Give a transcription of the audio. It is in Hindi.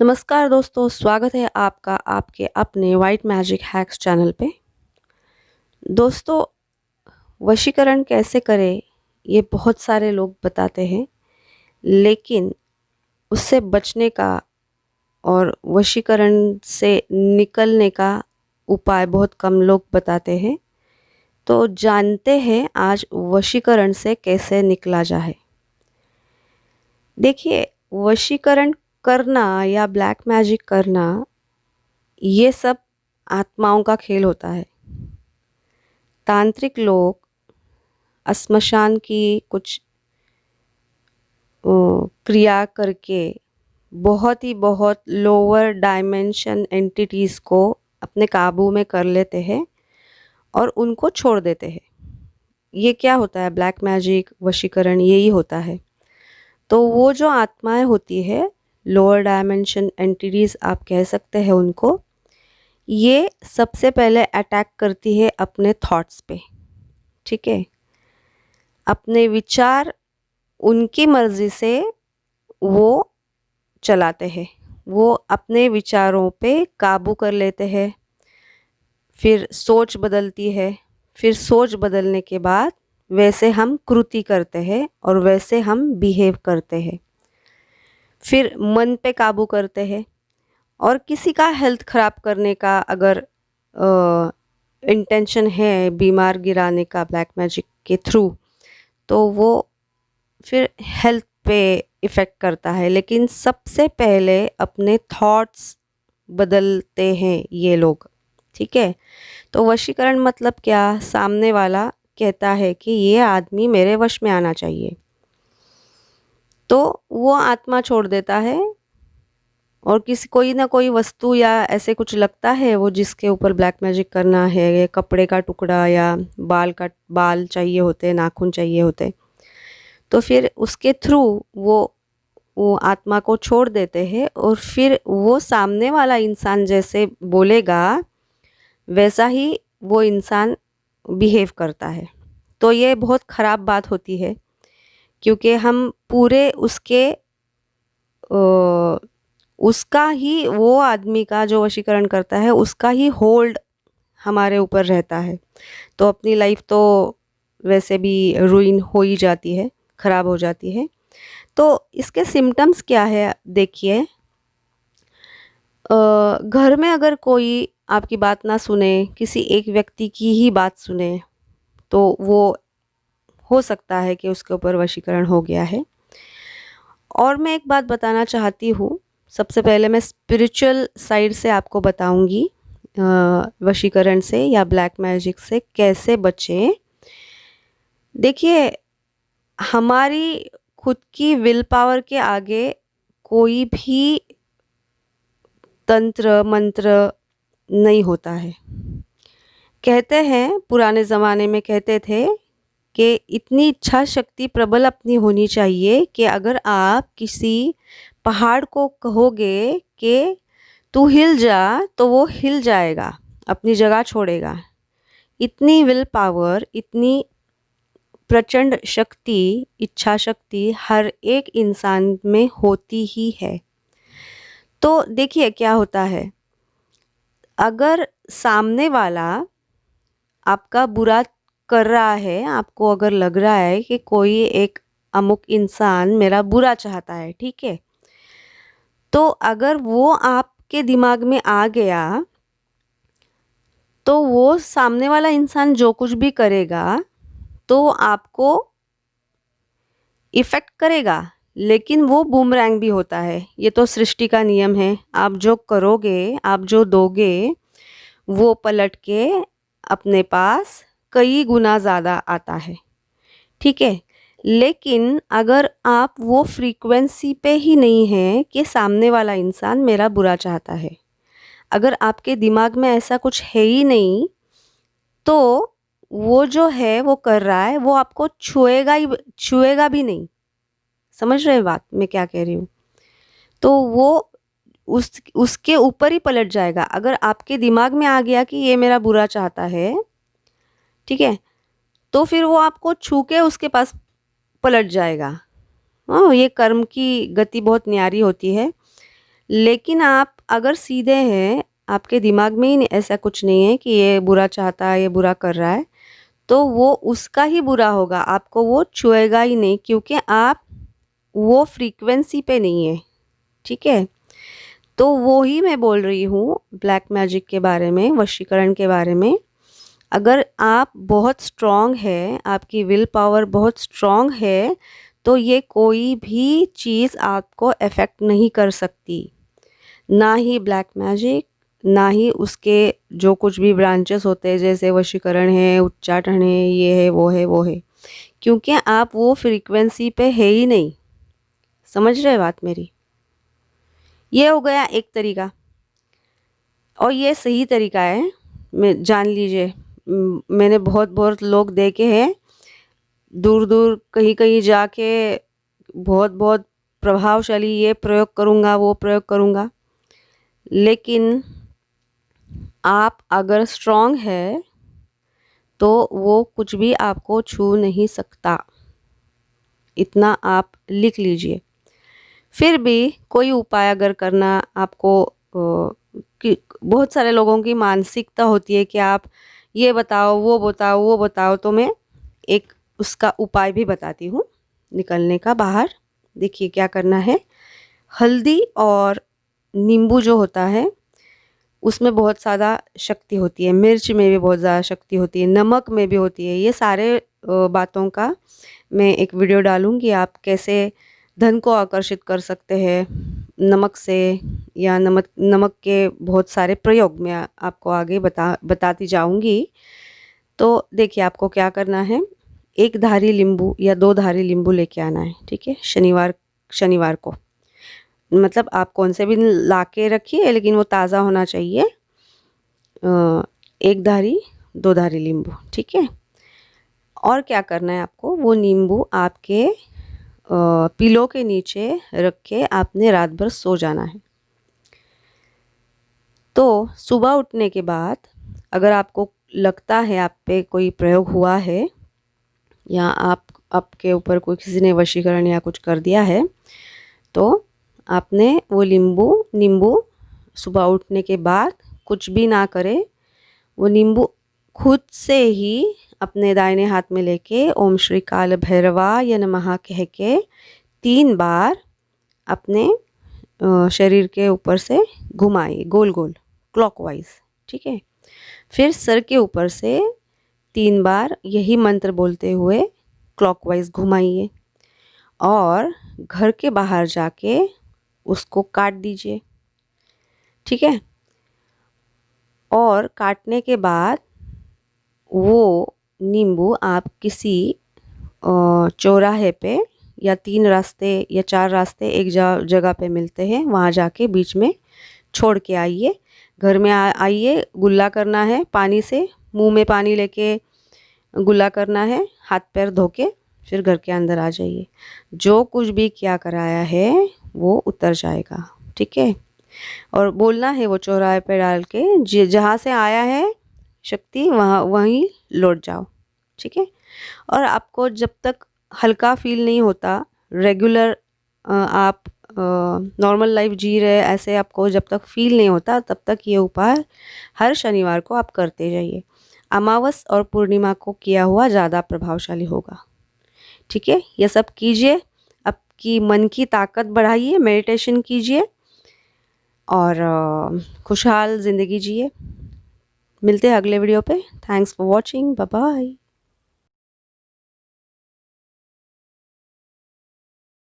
नमस्कार दोस्तों, स्वागत है आपका आपके अपने वाइट मैजिक हैक्स चैनल पे। दोस्तों, वशीकरण कैसे करें ये बहुत सारे लोग बताते हैं, लेकिन उससे बचने का और वशीकरण से निकलने का उपाय बहुत कम लोग बताते हैं। तो जानते हैं आज वशीकरण से कैसे निकला जाए। देखिए, वशीकरण करना या ब्लैक मैजिक करना ये सब आत्माओं का खेल होता है। तांत्रिक लोग श्मशान की कुछ क्रिया करके बहुत लोअर डायमेंशन एंटिटीज़ को अपने काबू में कर लेते हैं और उनको छोड़ देते हैं। ये क्या होता है? ब्लैक मैजिक, वशीकरण, यही होता है। तो वो जो आत्माएं होती है, लोअर डायमेंशन एंटिटीज़ आप कह सकते हैं उनको, ये सबसे पहले अटैक करती है अपने थॉट्स पे। ठीक है, अपने विचार उनकी मर्जी से वो चलाते हैं। वो अपने विचारों पे काबू कर लेते हैं। फिर सोच बदलती है। फिर सोच बदलने के बाद वैसे हम कृति करते हैं और वैसे हम बिहेव करते हैं। फिर मन पे काबू करते हैं और किसी का हेल्थ ख़राब करने का अगर इंटेंशन है, बीमार गिराने का ब्लैक मैजिक के थ्रू, तो वो फिर हेल्थ पे इफ़ेक्ट करता है। लेकिन सबसे पहले अपने थॉट्स बदलते हैं ये लोग। ठीक है, तो वशीकरण मतलब क्या? सामने वाला कहता है कि ये आदमी मेरे वश में आना चाहिए, तो वो आत्मा छोड़ देता है और किसी कोई ना कोई वस्तु या ऐसे कुछ लगता है वो जिसके ऊपर ब्लैक मैजिक करना है, ये कपड़े का टुकड़ा या बाल चाहिए होते, नाखून चाहिए होते, तो फिर उसके थ्रू वो आत्मा को छोड़ देते हैं और फिर वो सामने वाला इंसान जैसे बोलेगा वैसा ही वो इंसान बिहेव करता है। तो ये बहुत ख़राब बात होती है, क्योंकि हम पूरे उसका ही, वो आदमी का जो वशीकरण करता है उसका ही होल्ड हमारे ऊपर रहता है। तो अपनी लाइफ तो वैसे भी रुइन हो ही जाती है, ख़राब हो जाती है। तो इसके सिम्टम्स क्या है? देखिए, घर में अगर कोई आपकी बात ना सुने, किसी एक व्यक्ति की ही बात सुने, तो वो हो सकता है कि उसके ऊपर वशीकरण हो गया है। और मैं एक बात बताना चाहती हूँ। सबसे पहले मैं स्पिरिचुअल साइड से आपको बताऊंगी वशीकरण से या ब्लैक मैजिक से कैसे बचें। देखिए, हमारी खुद की विल पावर के आगे कोई भी तंत्र मंत्र नहीं होता है। कहते हैं, पुराने ज़माने में कहते थे कि इतनी इच्छा शक्ति प्रबल अपनी होनी चाहिए कि अगर आप किसी पहाड़ को कहोगे कि तू हिल जा, तो वो हिल जाएगा, अपनी जगह छोड़ेगा। इतनी विल पावर, इतनी प्रचंड शक्ति, इच्छा शक्ति हर एक इंसान में होती ही है। तो देखिए क्या होता है, अगर सामने वाला आपका बुरा कर रहा है, आपको अगर लग रहा है कि कोई एक अमुक इंसान मेरा बुरा चाहता है, ठीक है, तो अगर वो आपके दिमाग में आ गया, तो वो सामने वाला इंसान जो कुछ भी करेगा तो आपको इफ़ेक्ट करेगा, लेकिन वो बूमरैंग भी होता है। ये तो सृष्टि का नियम है। आप जो करोगे, आप जो दोगे, वो पलट के अपने पास कई गुना ज़्यादा आता है। ठीक है, लेकिन अगर आप वो फ्रीक्वेंसी पे ही नहीं हैं कि सामने वाला इंसान मेरा बुरा चाहता है, अगर आपके दिमाग में ऐसा कुछ है ही नहीं, तो वो जो है वो कर रहा है, वो आपको छुएगा भी नहीं। समझ रहे हैं बात मैं क्या कह रही हूँ? तो वो उसके ऊपर ही पलट जाएगा। अगर आपके दिमाग में आ गया कि ये मेरा बुरा चाहता है, ठीक है, तो फिर वो आपको छू के उसके पास पलट जाएगा। हाँ, ये कर्म की गति बहुत न्यारी होती है। लेकिन आप अगर सीधे हैं, आपके दिमाग में ही ऐसा कुछ नहीं है कि ये बुरा चाहता है, ये बुरा कर रहा है, तो वो उसका ही बुरा होगा, आपको वो छुएगा ही नहीं, क्योंकि आप वो फ्रीक्वेंसी पे नहीं है। ठीक है, तो वो ही मैं बोल रही हूँ ब्लैक मैजिक के बारे में, वशीकरण के बारे में। अगर आप बहुत स्ट्रॉन्ग है, आपकी विल पावर बहुत स्ट्रॉन्ग है, तो ये कोई भी चीज़ आपको अफेक्ट नहीं कर सकती, ना ही ब्लैक मैजिक, ना ही उसके जो कुछ भी ब्रांचेस होते हैं, जैसे वशीकरण है, उच्चाटन है, ये है, वो है, वो है, क्योंकि आप वो फ्रीक्वेंसी पे है ही नहीं। समझ रहे बात मेरी? ये हो गया एक तरीका, और ये सही तरीका है, मैं जान लीजिए। मैंने बहुत बहुत लोग देखे हैं, दूर दूर कहीं कहीं जाके बहुत बहुत प्रभावशाली, ये प्रयोग करूँगा, वो प्रयोग करूँगा, लेकिन आप अगर स्ट्रॉन्ग है तो वो कुछ भी आपको छू नहीं सकता, इतना आप लिख लीजिए। फिर भी कोई उपाय अगर करना आपको, कि बहुत सारे लोगों की मानसिकता होती है कि आप ये बताओ, वो बताओ, वो बताओ, तो मैं एक उसका उपाय भी बताती हूँ निकलने का बाहर। देखिए क्या करना है। हल्दी और नींबू जो होता है उसमें बहुत ज़्यादा शक्ति होती है, मिर्च में भी बहुत ज़्यादा शक्ति होती है, नमक में भी होती है। ये सारे बातों का मैं एक वीडियो डालूँगी, आप कैसे धन को आकर्षित कर सकते हैं नमक से, या नमक नमक के बहुत सारे प्रयोग मैं आपको आगे बताती जाऊँगी। तो देखिए आपको क्या करना है, एक धारी नींबू या दो धारी नींबू लेके आना है। ठीक है, शनिवार शनिवार को, मतलब आप कौन से भी ला के रखिए, लेकिन वो ताज़ा होना चाहिए। एक धारी, दो धारी नींबू। ठीक है, और क्या करना है आपको, वो नींबू आपके पिलो के नीचे रख के आपने रात भर सो जाना है। तो सुबह उठने के बाद अगर आपको लगता है आप पे कोई प्रयोग हुआ है, या आपके ऊपर कोई किसी ने वशीकरण या कुछ कर दिया है, तो आपने वो नींबू नींबू सुबह उठने के बाद कुछ भी ना करे, वो नींबू खुद से ही अपने दाहिने हाथ में लेके ओम श्री काल भैरवाय नमः कह के 3 बार अपने शरीर के ऊपर से घुमाइए, गोल गोल क्लॉकवाइज। ठीक है, फिर सर के ऊपर से 3 बार यही मंत्र बोलते हुए क्लॉकवाइज घुमाइए, और घर के बाहर जाके उसको काट दीजिए। ठीक है, और काटने के बाद वो नींबू आप किसी चौराहे पे, या 3 रास्ते या 4 रास्ते एक जगह पे मिलते हैं, वहाँ जाके बीच में छोड़ के आइए। घर में आइए, गुल्ला करना है पानी से, मुंह में पानी लेके गुल्ला करना है, हाथ पैर धो के फिर घर के अंदर आ जाइए। जो कुछ भी किया कराया है वो उतर जाएगा। ठीक है, और बोलना है वो चौराहे पे डाल के, जहाँ से आया है शक्ति वहाँ वहीं लौट जाओ। ठीक है, और आपको जब तक हल्का फील नहीं होता, रेगुलर आप नॉर्मल लाइफ जी रहे, ऐसे आपको जब तक फील नहीं होता, तब तक ये उपाय हर शनिवार को आप करते जाइए। अमावस और पूर्णिमा को किया हुआ ज़्यादा प्रभावशाली होगा। ठीक है, ये सब कीजिए, आपकी मन की ताकत बढ़ाइए, मेडिटेशन कीजिए, और खुशहाल ज़िंदगी जिए। मिलते हैं अगले वीडियो पे। Thanks for watching, bye bye.